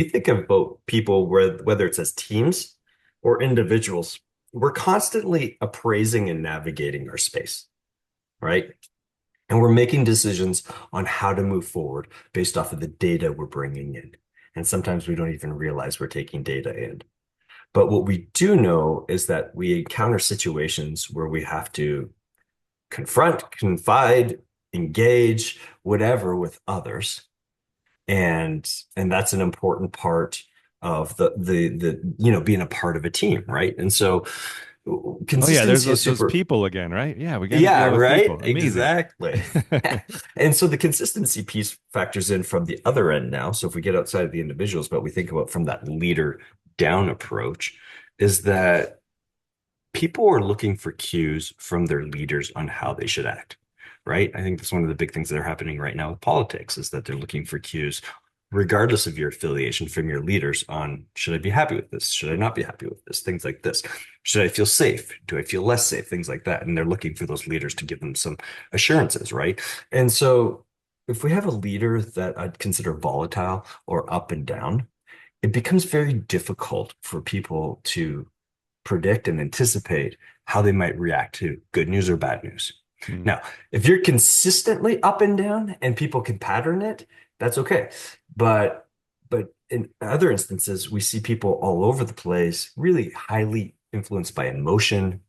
we think about people whether it's as teams or individuals, we're constantly appraising and navigating our space, right? And we're making decisions on how to move forward based off of the data we're bringing in. And sometimes we don't even realize we're taking data in. But what we do know is that we encounter situations where we have to confront, confide, engage, whatever with others. And that's an important part of the being a part of a team, right? And so Oh yeah, there's consistency is those super. people again, right? Yeah, we got to Yeah, deal with right. people. Amazing. Exactly. And so the consistency piece factors in from the other end now. So if we get outside of the individuals, but we think about from that leader down approach, is that people are looking for cues from their leaders on how they should act, right? I think that's one of the big things that are happening right now with politics is that they're looking for cues, regardless of your affiliation, from your leaders on should I be happy with this? Should I not be happy with this? Things like this. Should I feel safe? Do I feel less safe? Things like that. And they're looking for those leaders to give them some assurances, right? And so if we have a leader that I'd consider volatile or up and down, it becomes very difficult for people to predict and anticipate how they might react to good news or bad news. Mm. Now, if you're consistently up and down and people can pattern it, that's okay. But in other instances, we see people all over the place, really highly influenced by emotion,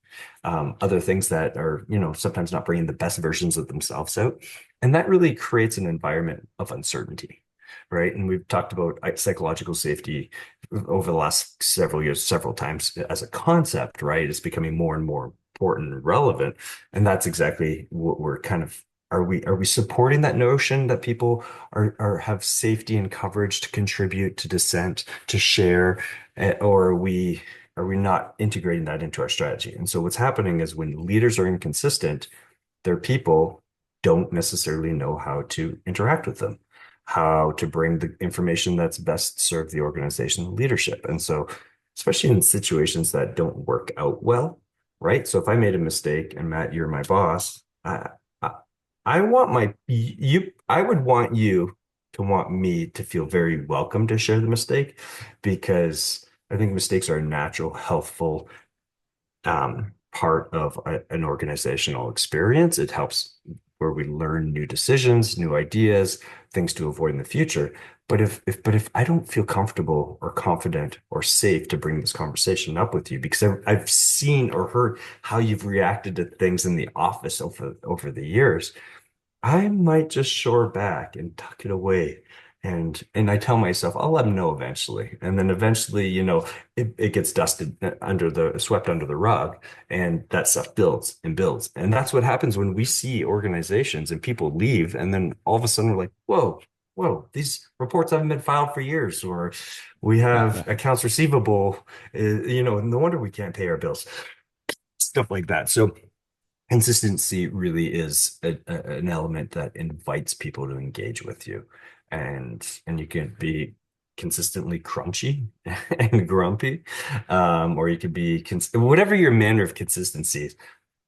other things that are, sometimes not bringing the best versions of themselves out. And that really creates an environment of uncertainty, right? And we've talked about psychological safety over the last several years, several times as a concept, right? It's becoming more and more important and relevant. And that's exactly what we're kind of are we supporting that notion that people are have safety and coverage to contribute, to dissent, to share, or are we not integrating that into our strategy? And so what's happening is when leaders are inconsistent, their people don't necessarily know how to interact with them, how to bring the information that's best serve the organization leadership. And so, especially in situations that don't work out well, right? So if I made a mistake and Matt, you're my boss, I, I want I would want you to want me to feel very welcome to share the mistake because I think mistakes are a natural, healthful part of an organizational experience. It helps where we learn new decisions, new ideas, things to avoid in the future. But if I don't feel comfortable or confident or safe to bring this conversation up with you because I've seen or heard how you've reacted to things in the office over the years, I might just shore back and tuck it away. And I tell myself, I'll let them know eventually. And then eventually, it gets dusted swept under the rug, and that stuff builds and builds. And that's what happens when we see organizations and people leave, and then all of a sudden we're like, whoa, whoa, these reports haven't been filed for years, or we have accounts receivable, no wonder we can't pay our bills, stuff like that. So consistency really is an element that invites people to engage with you, and you can be consistently crunchy and grumpy, or you could be whatever your manner of consistency is.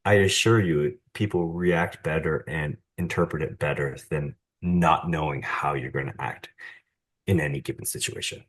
I assure you, people react better and interpret it better than not knowing how you're going to act in any given situation.